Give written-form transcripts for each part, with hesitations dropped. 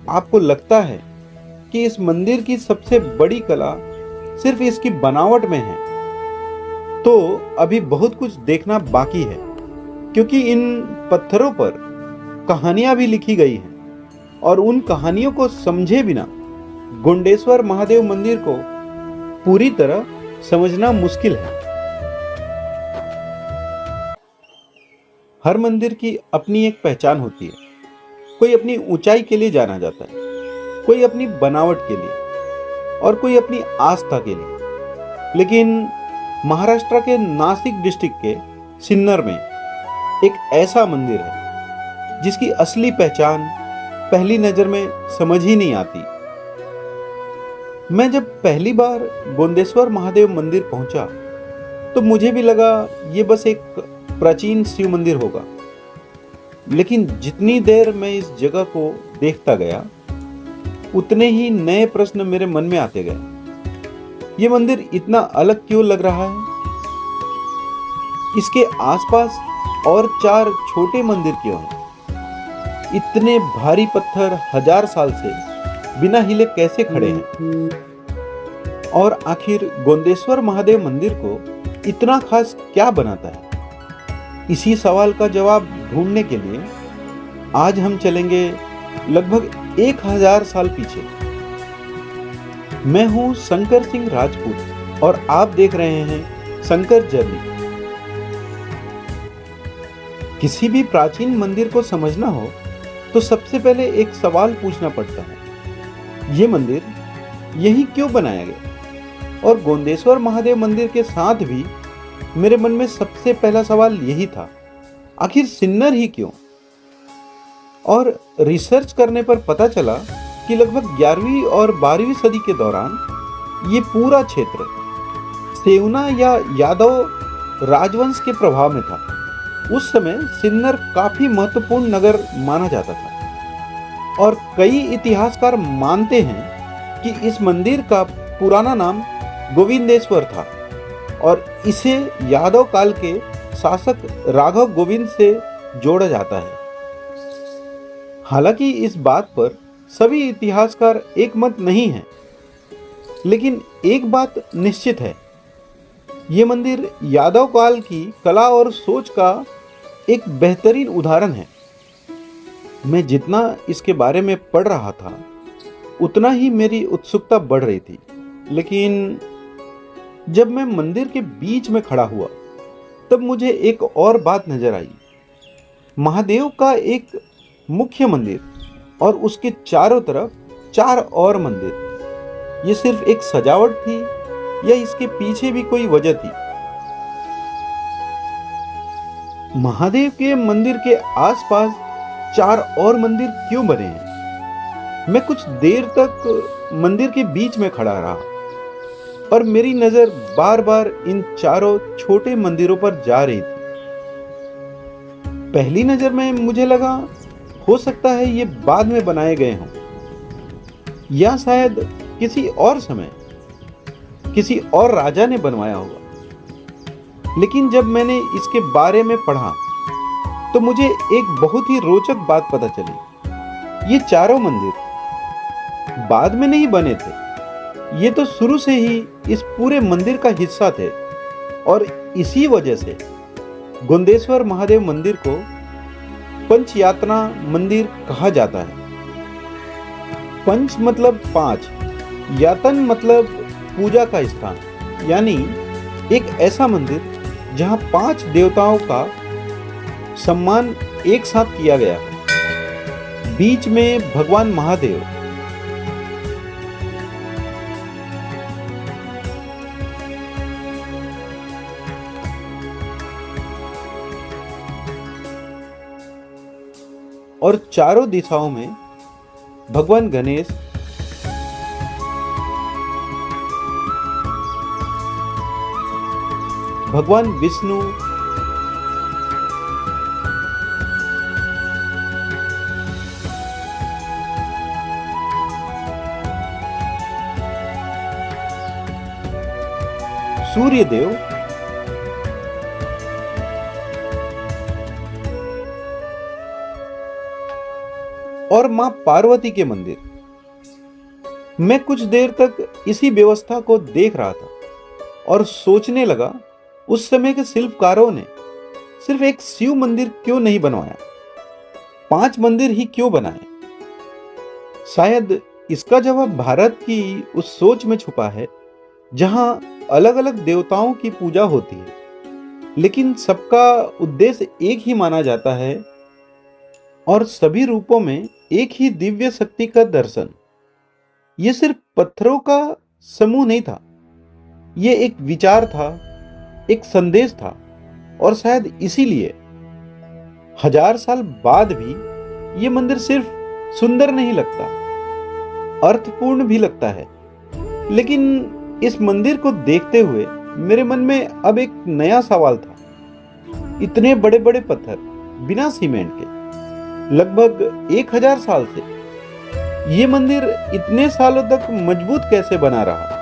आपको लगता है कि इस मंदिर की सबसे बड़ी कला सिर्फ इसकी बनावट में है, तो अभी बहुत कुछ देखना बाकी है, क्योंकि इन पत्थरों पर कहानियां भी लिखी गई हैं और उन कहानियों को समझे बिना गोंडेश्वर महादेव मंदिर को पूरी तरह समझना मुश्किल है। हर मंदिर की अपनी एक पहचान होती है। कोई अपनी ऊंचाई के लिए जाना जाता है, कोई अपनी बनावट के लिए और कोई अपनी आस्था के लिए। लेकिन महाराष्ट्र के नासिक डिस्ट्रिक्ट के सिन्नर में एक ऐसा मंदिर है जिसकी असली पहचान पहली नजर में समझ ही नहीं आती। मैं जब पहली बार गोंदेश्वर महादेव मंदिर पहुंचा तो मुझे भी लगा ये बस एक प्राचीन शिव मंदिर होगा, लेकिन जितनी देर मैं इस जगह को देखता गया उतने ही नए प्रश्न मेरे मन में आते गए। ये मंदिर इतना अलग क्यों लग रहा है? इसके आसपास और 4 छोटे मंदिर क्यों हैं? इतने भारी पत्थर 1000 साल से बिना हिले कैसे खड़े हैं? और आखिर गोंदेश्वर महादेव मंदिर को इतना खास क्या बनाता है? इसी सवाल का जवाब ढूंढने के लिए आज हम चलेंगे लगभग 1000 साल पीछे। मैं हूं शंकर सिंह राजपूत और आप देख रहे हैं शंकर जर्नी। किसी भी प्राचीन मंदिर को समझना हो तो सबसे पहले एक सवाल पूछना पड़ता है, ये मंदिर यही क्यों बनाया गया? और गोंदेश्वर महादेव मंदिर के साथ भी मेरे मन में सबसे पहला सवाल यही था, आखिर सिन्नर ही क्यों? और रिसर्च करने पर पता चला कि लगभग 11वीं और 12वीं सदी के दौरान ये पूरा क्षेत्र सेवना या यादव राजवंश के प्रभाव में था। उस समय सिन्नर काफी महत्वपूर्ण नगर माना जाता था और कई इतिहासकार मानते हैं कि इस मंदिर का पुराना नाम गोविंदेश्वर था और इसे यादव काल के शासक राघव गोविंद से जोड़ा जाता है। हालांकि इस बात पर सभी इतिहासकार एक मत नहीं हैं, लेकिन एक बात निश्चित है, ये मंदिर यादव काल की कला और सोच का एक बेहतरीन उदाहरण है। मैं जितना इसके बारे में पढ़ रहा था उतना ही मेरी उत्सुकता बढ़ रही थी, लेकिन जब मैं मंदिर के बीच में खड़ा हुआ तब मुझे एक और बात नजर आई। महादेव का एक मुख्य मंदिर और उसके चारों तरफ 4 और मंदिर, ये सिर्फ एक सजावट थी या इसके पीछे भी कोई वजह थी? महादेव के मंदिर के आसपास 4 और मंदिर क्यों बने हैं? मैं कुछ देर तक मंदिर के बीच में खड़ा रहा और मेरी नजर बार बार इन चारों छोटे मंदिरों पर जा रही थी। पहली नजर में मुझे लगा हो सकता है ये बाद में बनाए गए हों या शायद किसी और समय किसी और राजा ने बनवाया होगा। लेकिन जब मैंने इसके बारे में पढ़ा तो मुझे एक बहुत ही रोचक बात पता चली। ये चारों मंदिर बाद में नहीं बने थे, ये तो शुरू से ही इस पूरे मंदिर का हिस्सा थे और इसी वजह से गोंदेश्वर महादेव मंदिर को पंचयातना मंदिर कहा जाता है। पंच मतलब 5, यातन मतलब पूजा का स्थान, यानी एक ऐसा मंदिर जहां 5 देवताओं का सम्मान एक साथ किया गया है। बीच में भगवान महादेव, और चारों दिशाओं में भगवान गणेश, भगवान विष्णु, सूर्य देव और मां पार्वती के मंदिर। मैं कुछ देर तक इसी व्यवस्था को देख रहा था और सोचने लगा, उस समय के शिल्पकारों ने सिर्फ एक शिव मंदिर क्यों नहीं बनवाया, 5 मंदिर ही क्यों बनाए? शायद इसका जवाब भारत की उस सोच में छुपा है जहां अलग अलग देवताओं की पूजा होती है, लेकिन सबका उद्देश्य एक ही माना जाता है और सभी रूपों में एक ही दिव्य शक्ति का दर्शन। यह सिर्फ पत्थरों का समूह नहीं था, यह एक विचार था, एक संदेश था, और शायद इसीलिए 1000 साल बाद भी यह मंदिर सिर्फ सुंदर नहीं लगता, अर्थपूर्ण भी लगता है। लेकिन इस मंदिर को देखते हुए मेरे मन में अब एक नया सवाल था। इतने बड़े बड़े पत्थर बिना सीमेंट के लगभग 1000 साल से, ये मंदिर इतने सालों तक मजबूत कैसे बना रहा?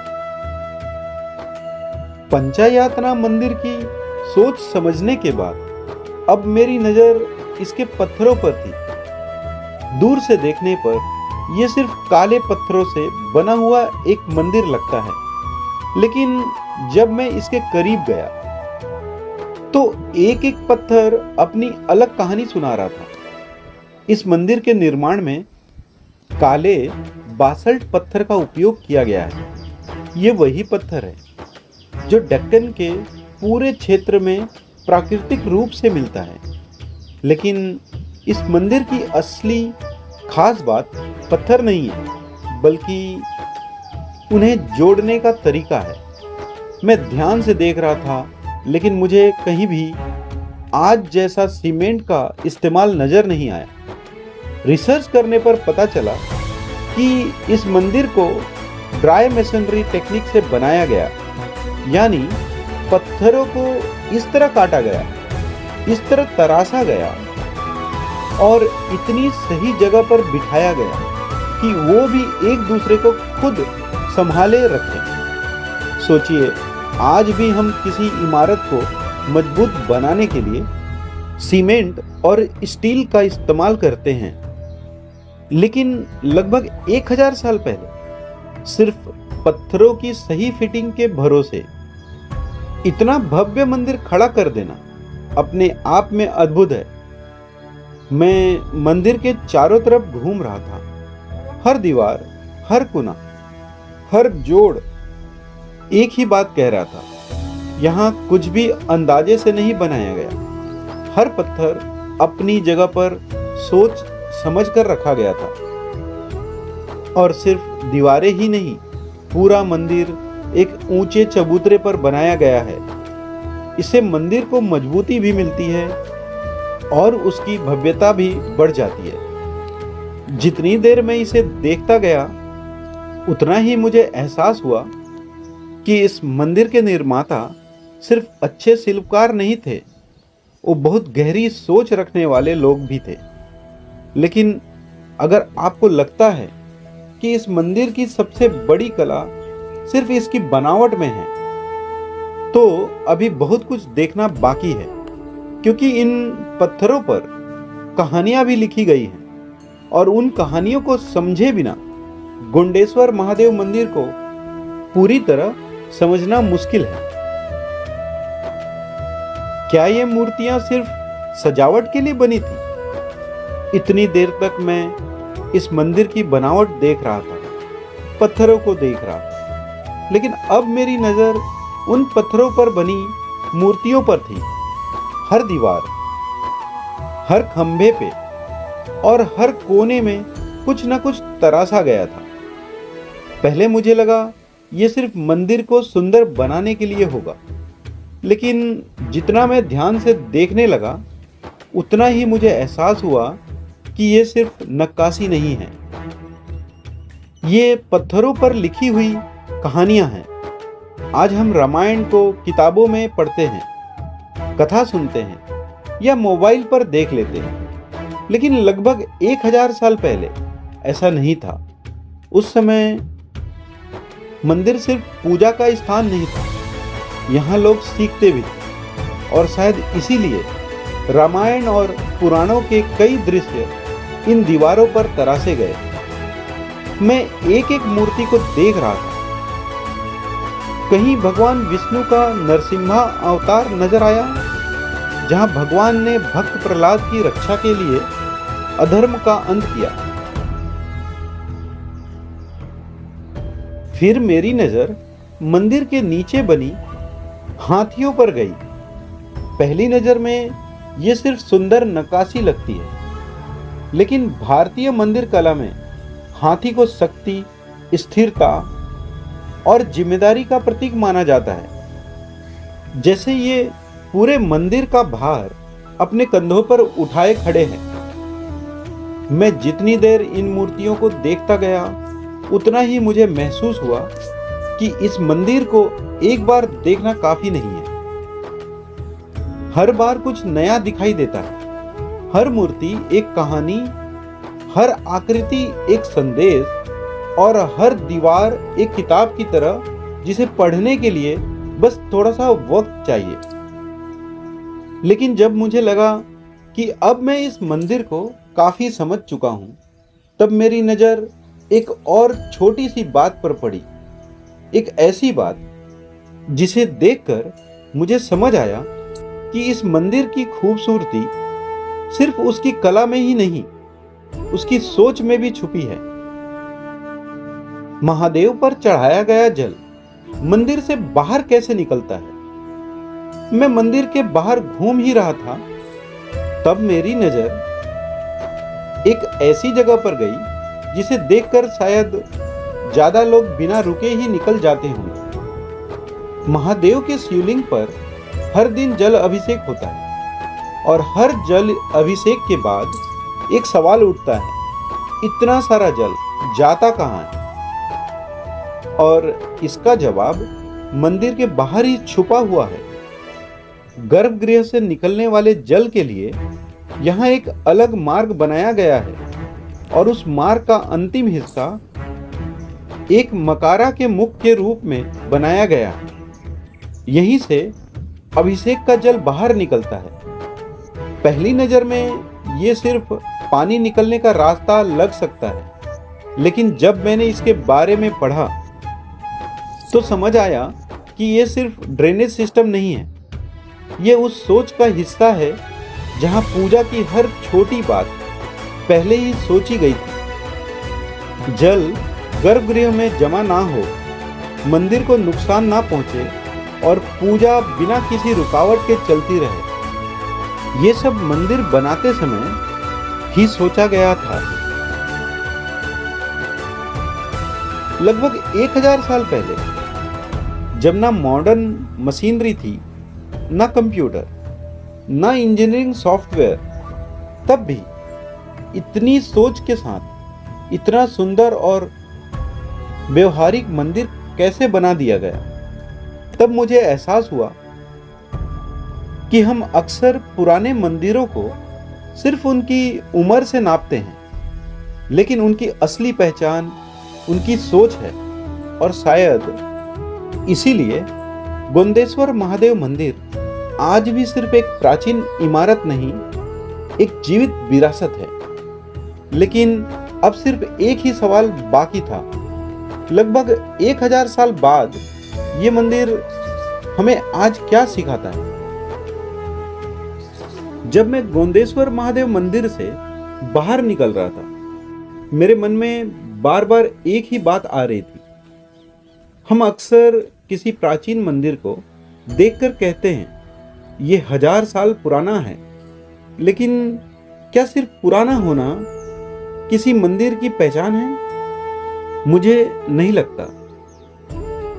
पंचायातना मंदिर की सोच समझने के बाद अब मेरी नजर इसके पत्थरों पर थी। दूर से देखने पर यह सिर्फ काले पत्थरों से बना हुआ एक मंदिर लगता है, लेकिन जब मैं इसके करीब गया तो एक एक पत्थर अपनी अलग कहानी सुना रहा था। इस मंदिर के निर्माण में काले बासल्ट पत्थर का उपयोग किया गया है। ये वही पत्थर है जो दक्कन के पूरे क्षेत्र में प्राकृतिक रूप से मिलता है। लेकिन इस मंदिर की असली खास बात पत्थर नहीं है, बल्कि उन्हें जोड़ने का तरीका है। मैं ध्यान से देख रहा था, लेकिन मुझे कहीं भी आज जैसा सीमेंट का इस्तेमाल नजर नहीं आया। रिसर्च करने पर पता चला कि इस मंदिर को ड्राई मेसनरी टेक्निक से बनाया गया, यानी पत्थरों को इस तरह काटा गया, इस तरह तराशा गया और इतनी सही जगह पर बिठाया गया कि वो भी एक दूसरे को खुद संभाले रखें। सोचिए, आज भी हम किसी इमारत को मजबूत बनाने के लिए सीमेंट और स्टील का इस्तेमाल करते हैं, लेकिन लगभग 1000 साल पहले सिर्फ पत्थरों की सही फिटिंग के भरोसे इतना भव्य मंदिर खड़ा कर देना अपने आप में अद्भुत है। मैं मंदिर के चारों तरफ घूम रहा था। हर दीवार, हर कोना, हर जोड़ एक ही बात कह रहा था, यहाँ कुछ भी अंदाजे से नहीं बनाया गया। हर पत्थर अपनी जगह पर सोच समझ कर रखा गया था। और सिर्फ दीवारें ही नहीं, पूरा मंदिर एक ऊंचे चबूतरे पर बनाया गया है। इससे मंदिर को मजबूती भी मिलती है और उसकी भव्यता भी बढ़ जाती है। जितनी देर मैं इसे देखता गया, उतना ही मुझे एहसास हुआ कि इस मंदिर के निर्माता सिर्फ अच्छे शिल्पकार नहीं थे, वो बहुत गहरी सोच रखने वाले लोग भी थे। लेकिन अगर आपको लगता है कि इस मंदिर की सबसे बड़ी कला सिर्फ इसकी बनावट में है, तो अभी बहुत कुछ देखना बाकी है, क्योंकि इन पत्थरों पर कहानियां भी लिखी गई हैं और उन कहानियों को समझे बिना गोंडेश्वर महादेव मंदिर को पूरी तरह समझना मुश्किल है। क्या ये मूर्तियां सिर्फ सजावट के लिए बनी थी? इतनी देर तक मैं इस मंदिर की बनावट देख रहा था, पत्थरों को देख रहा था, लेकिन अब मेरी नजर उन पत्थरों पर बनी मूर्तियों पर थी। हर दीवार, हर खंभे पे और हर कोने में कुछ न कुछ तराशा गया था। पहले मुझे लगा ये सिर्फ मंदिर को सुंदर बनाने के लिए होगा, लेकिन जितना मैं ध्यान से देखने लगा, उतना ही मुझे एहसास हुआ कि ये सिर्फ नक्काशी नहीं है, ये पत्थरों पर लिखी हुई कहानियां हैं। आज हम रामायण को किताबों में पढ़ते हैं, कथा सुनते हैं या मोबाइल पर देख लेते हैं, लेकिन लगभग 1000 साल पहले ऐसा नहीं था। उस समय मंदिर सिर्फ पूजा का स्थान नहीं था, यहाँ लोग सीखते भी थे। और शायद इसीलिए रामायण और पुराणों के कई दृश्य इन दीवारों पर तरासे गए। मैं एक एक मूर्ति को देख रहा था। कहीं भगवान विष्णु का नरसिम्हा अवतार नजर आया, जहां भगवान ने भक्त प्रहलाद की रक्षा के लिए अधर्म का अंत किया। फिर मेरी नजर मंदिर के नीचे बनी हाथियों पर गई। पहली नजर में यह सिर्फ सुंदर नक्काशी लगती है, लेकिन भारतीय मंदिर कला में हाथी को शक्ति, स्थिरता और जिम्मेदारी का प्रतीक माना जाता है। जैसे ये पूरे मंदिर का भार अपने कंधों पर उठाए खड़े हैं। मैं जितनी देर इन मूर्तियों को देखता गया, उतना ही मुझे महसूस हुआ कि इस मंदिर को एक बार देखना काफी नहीं है। हर बार कुछ नया दिखाई देता है। हर मूर्ति एक कहानी, हर आकृति एक संदेश और हर दीवार एक किताब की तरह, जिसे पढ़ने के लिए बस थोड़ा सा वक्त चाहिए। लेकिन जब मुझे लगा कि अब मैं इस मंदिर को काफी समझ चुका हूं, तब मेरी नजर एक और छोटी सी बात पर पड़ी। एक ऐसी बात जिसे देखकर मुझे समझ आया कि इस मंदिर की खूबसूरती सिर्फ उसकी कला में ही नहीं, उसकी सोच में भी छुपी है। महादेव पर चढ़ाया गया जल मंदिर से बाहर कैसे निकलता है? मैं मंदिर के बाहर घूम ही रहा था, तब मेरी नजर एक ऐसी जगह पर गई जिसे देखकर शायद ज्यादा लोग बिना रुके ही निकल जाते होंगे। महादेव के शिवलिंग पर हर दिन जल अभिषेक होता है, और हर जल अभिषेक के बाद एक सवाल उठता है, इतना सारा जल जाता कहाँ है? और इसका जवाब मंदिर के बाहर ही छुपा हुआ है। गर्भगृह से निकलने वाले जल के लिए यहाँ एक अलग मार्ग बनाया गया है, और उस मार्ग का अंतिम हिस्सा एक मकारा के मुख के रूप में बनाया गया है। यहीं से अभिषेक का जल बाहर निकलता है। पहली नजर में ये सिर्फ पानी निकलने का रास्ता लग सकता है, लेकिन जब मैंने इसके बारे में पढ़ा तो समझ आया कि ये सिर्फ ड्रेनेज सिस्टम नहीं है। ये उस सोच का हिस्सा है जहां पूजा की हर छोटी बात पहले ही सोची गई थी। जल गर्भगृह में जमा ना हो, मंदिर को नुकसान ना पहुंचे और पूजा बिना किसी रुकावट के चलती रहे, ये सब मंदिर बनाते समय ही सोचा गया था। लगभग 1000 साल पहले, जब ना मॉडर्न मशीनरी थी, ना कंप्यूटर, ना इंजीनियरिंग सॉफ्टवेयर, तब भी इतनी सोच के साथ इतना सुंदर और व्यवहारिक मंदिर कैसे बना दिया गया? तब मुझे एहसास हुआ कि हम अक्सर पुराने मंदिरों को सिर्फ उनकी उम्र से नापते हैं, लेकिन उनकी असली पहचान उनकी सोच है। और शायद इसीलिए गोंदेश्वर महादेव मंदिर आज भी सिर्फ एक प्राचीन इमारत नहीं, एक जीवित विरासत है। लेकिन अब सिर्फ एक ही सवाल बाकी था। लगभग 1000 साल बाद ये मंदिर हमें आज क्या सिखाता है? जब मैं गोंदेश्वर महादेव मंदिर से बाहर निकल रहा था, मेरे मन में बार बार एक ही बात आ रही थी। हम अक्सर किसी प्राचीन मंदिर को देखकर कहते हैं, ये 1000 साल पुराना है, लेकिन क्या सिर्फ पुराना होना किसी मंदिर की पहचान है? मुझे नहीं लगता।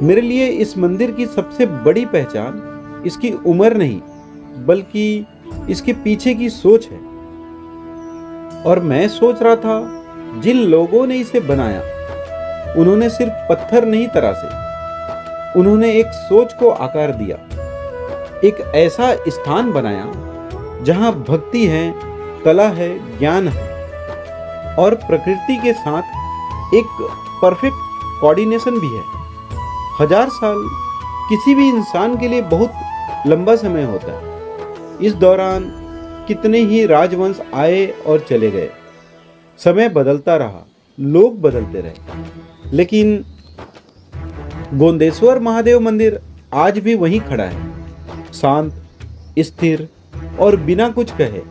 मेरे लिए इस मंदिर की सबसे बड़ी पहचान इसकी उम्र नहीं, बल्कि इसके पीछे की सोच है। और मैं सोच रहा था, जिन लोगों ने इसे बनाया, उन्होंने सिर्फ पत्थर नहीं तरासे, उन्होंने एक सोच को आकार दिया, एक ऐसा स्थान बनाया जहां भक्ति है, कला है, ज्ञान है और प्रकृति के साथ एक परफेक्ट कोऑर्डिनेशन भी है। 1000 साल किसी भी इंसान के लिए बहुत लंबा समय होता है। इस दौरान कितने ही राजवंश आए और चले गए, समय बदलता रहा, लोग बदलते रहे, लेकिन गोंदेश्वर महादेव मंदिर आज भी वहीं खड़ा है, शांत, स्थिर और बिना कुछ कहे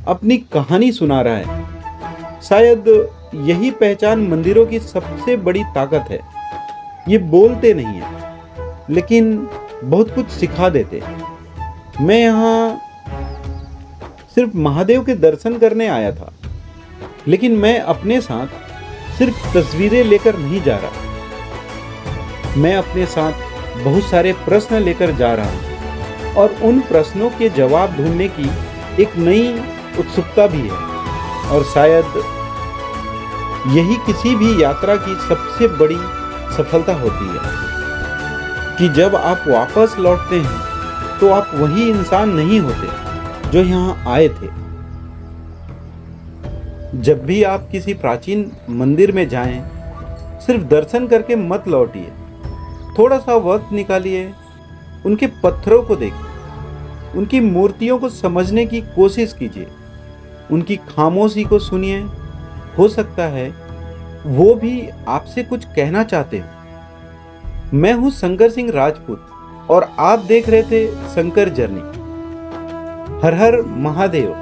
अपनी कहानी सुना रहा है। शायद यही पहचान मंदिरों की सबसे बड़ी ताकत है। ये बोलते नहीं है, लेकिन बहुत कुछ सिखा देते हैं। मैं यहाँ सिर्फ महादेव के दर्शन करने आया था, लेकिन मैं अपने साथ सिर्फ तस्वीरें लेकर नहीं जा रहा। मैं अपने साथ बहुत सारे प्रश्न लेकर जा रहा हूँ, और उन प्रश्नों के जवाब ढूंढने की एक नई उत्सुकता भी है। और शायद यही किसी भी यात्रा की सबसे बड़ी सफलता होती है कि जब आप वापस लौटते हैं तो आप वही इंसान नहीं होते जो यहाँ आए थे। जब भी आप किसी प्राचीन मंदिर में जाएं, सिर्फ दर्शन करके मत लौटिए। थोड़ा सा वक्त निकालिए, उनके पत्थरों को देखिए, उनकी मूर्तियों को समझने की कोशिश कीजिए, उनकी खामोशी को सुनिए। हो सकता है वो भी आपसे कुछ कहना चाहते हो। मैं हूं शंकर सिंह राजपूत, और आप देख रहे थे शंकर जर्नी। हर हर महादेव।